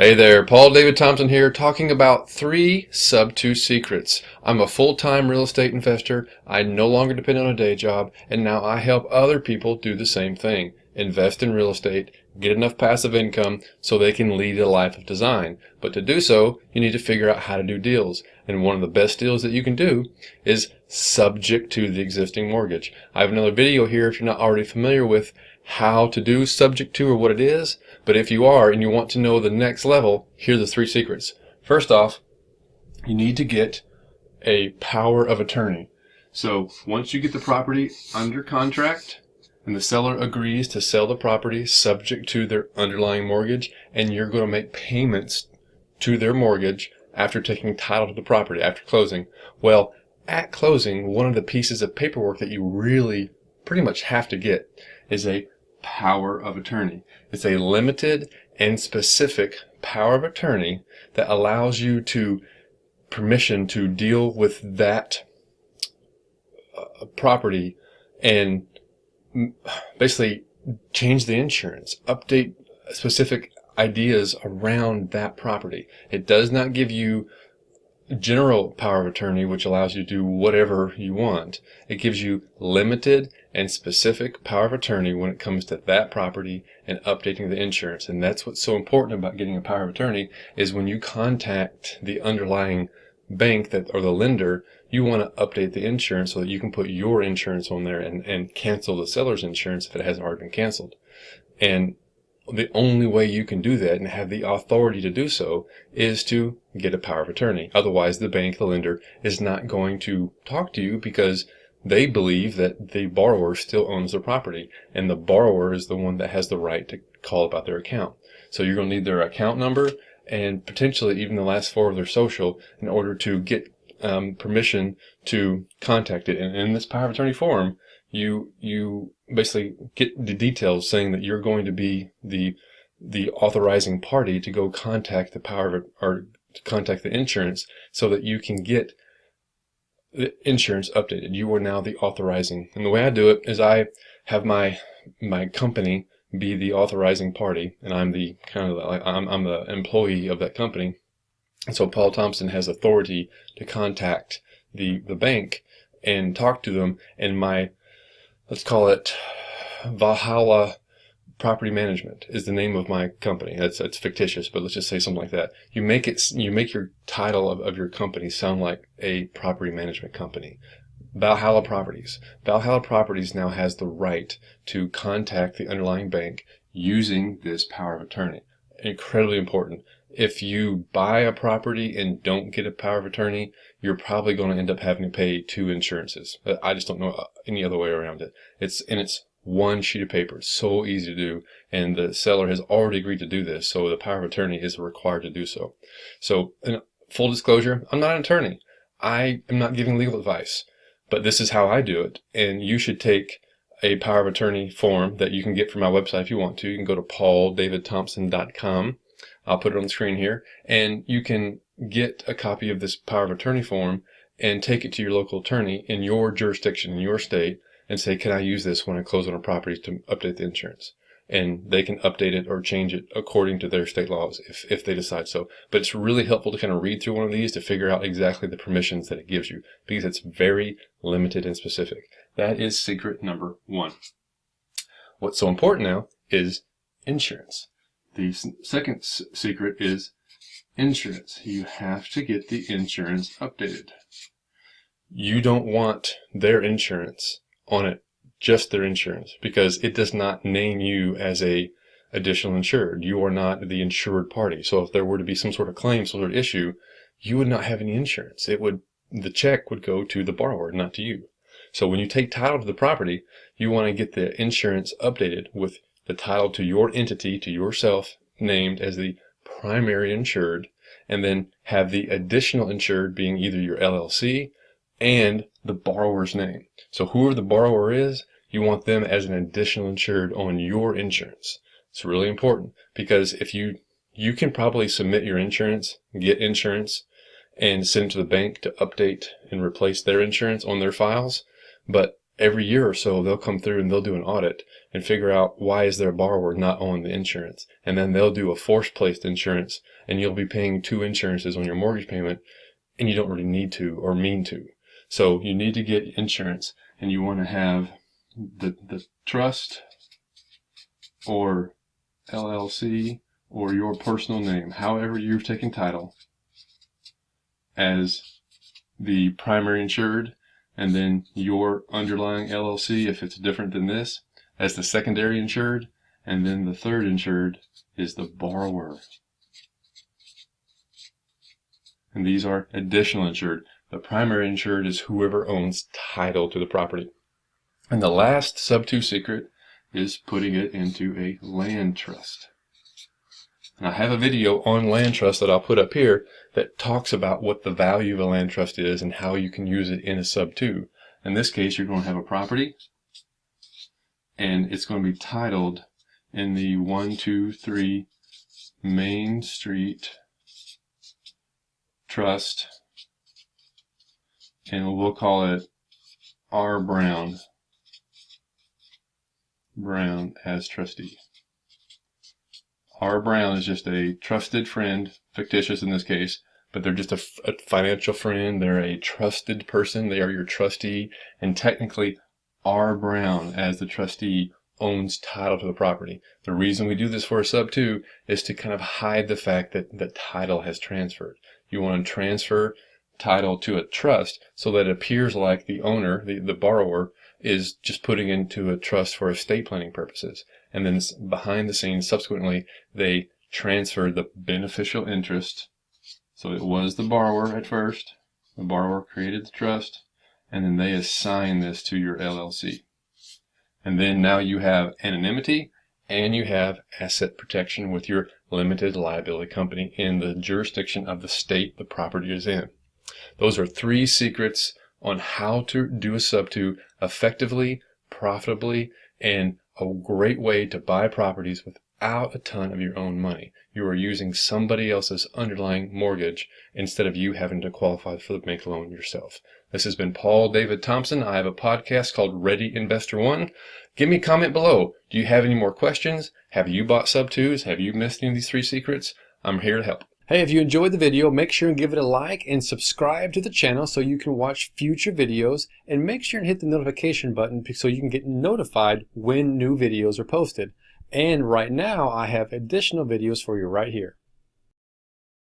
Hey there, Paul David Thompson here, talking about 3 Sub-2 secrets. I'm a full-time real estate investor. I no longer depend on a day job, and now I help other people do the same thing. Invest in real estate, get enough passive income so they can lead a life of design. But to do so, you need to figure out how to do deals. And one of the best deals that you can do is subject to the existing mortgage. I have another video here if you're not already familiar with how to do subject to or what it is. But if you are and you want to know the next level, here are the 3 secrets. First off, you need to get a power of attorney. So once you get the property under contract and the seller agrees to sell the property subject to their underlying mortgage, and you're going to make payments to their mortgage after taking title to the property after closing. Well, at closing, one of the pieces of paperwork that you really pretty much have to get is a power of attorney. It's a limited and specific power of attorney that allows you to permission to deal with that property and basically change the insurance, update specific ideas around that property. It does not give you general power of attorney, which allows you to do whatever you want. It gives you limited and specific power of attorney when it comes to that property and updating the insurance. And that's what's so important about getting a power of attorney, is when you contact the underlying bank or the lender, you want to update the insurance so that you can put your insurance on there and cancel the seller's insurance if it hasn't already been canceled. And the only way you can do that and have the authority to do so is to get a power of attorney. Otherwise, the bank, the lender, is not going to talk to you because they believe that the borrower still owns the property, and the borrower is the one that has the right to call about their account. So you're going to need their account number and potentially even the last 4 of their social in order to get permission to contact it. And in this power of attorney form, you basically get the details saying that you're going to be the authorizing party to go contact the or to contact the insurance so that you can get the insurance updated. You are now the authorizing. And the way I do it is I have my company be the authorizing party, and I'm the I'm the employee of that company. And so Paul Thompson has authority to contact the bank and talk to them, and let's call it Valhalla Property Management is the name of my company. It's fictitious, but let's just say something like that. You make your title of your company sound like a property management company. Valhalla Properties. Valhalla Properties now has the right to contact the underlying bank using this power of attorney. Incredibly important. If you buy a property and don't get a power of attorney, you're probably going to end up having to pay 2 insurances. I just don't know any other way around it. It's one sheet of paper. It's so easy to do, and the seller has already agreed to do this, so the power of attorney is required to do so. So, in full disclosure, I'm not an attorney. I am not giving legal advice, but this is how I do it, and you should take a power of attorney form that you can get from my website if you want to. You can go to pauldavidthompson.com. I'll put it on the screen here, and you can get a copy of this power of attorney form and take it to your local attorney in your jurisdiction, in your state, and say, can I use this when I close on a property to update the insurance? And they can update it or change it according to their state laws if they decide so. But it's really helpful to kind of read through one of these to figure out exactly the permissions that it gives you, because it's very limited and specific. That is secret number 1. What's so important now is insurance. The second secret is insurance. You have to get the insurance updated. You don't want their insurance on it, just their insurance, because it does not name you as a additional insured. You are not the insured party. So if there were to be some sort of claim, some sort of issue, you would not have any insurance. The check would go to the borrower, not to you. So when you take title to the property, you want to get the insurance updated with the title to your entity, to yourself, named as the primary insured, and then have the additional insured being either your LLC and the borrower's name. So whoever the borrower is, you want them as an additional insured on your insurance. It's really important, because if you can probably submit your insurance, get insurance, and send it to the bank to update and replace their insurance on their files, but every year or so, they'll come through and they'll do an audit and figure out why is their borrower not on the insurance. And then they'll do a force-placed insurance, and you'll be paying 2 insurances on your mortgage payment, and you don't really need to or mean to. So you need to get insurance, and you want to have the trust or LLC or your personal name, however you've taken title, as the primary insured, and then your underlying LLC, if it's different than this, as the secondary insured, and then the third insured is the borrower. And these are additional insured. The primary insured is whoever owns title to the property. And the last sub 2 secret is putting it into a land trust. And I have a video on land trust that I'll put up here that talks about what the value of a land trust is and how you can use it in a sub 2. In this case, you're going to have a property, and it's going to be titled in the 123 Main Street Trust, and we'll call it R. Brown as trustee. R. Brown is just a trusted friend, fictitious in this case, but they're just a financial friend. They're a trusted person. They are your trustee, and technically R. Brown as the trustee owns title to the property. The reason we do this for a sub 2 is to kind of hide the fact that the title has transferred. You want to transfer title to a trust so that it appears like the owner, the borrower, is just putting into a trust for estate planning purposes. And then behind the scenes, subsequently, they transferred the beneficial interest. So it was the borrower at first. The borrower created the trust, and then they assign this to your LLC. And then now you have anonymity, and you have asset protection with your limited liability company in the jurisdiction of the state the property is in. Those are 3 secrets on how to do a sub 2 effectively, profitably, and a great way to buy properties without a ton of your own money. You are using somebody else's underlying mortgage instead of you having to qualify for the bank loan yourself. This has been Paul David Thompson. I have a podcast called Ready Investor One. Give me a comment below. Do you have any more questions? Have you bought sub 2s? Have you missed any of these 3 secrets? I'm here to help. Hey, if you enjoyed the video, make sure and give it a like and subscribe to the channel so you can watch future videos, and make sure and hit the notification button so you can get notified when new videos are posted. And right now I have additional videos for you right here.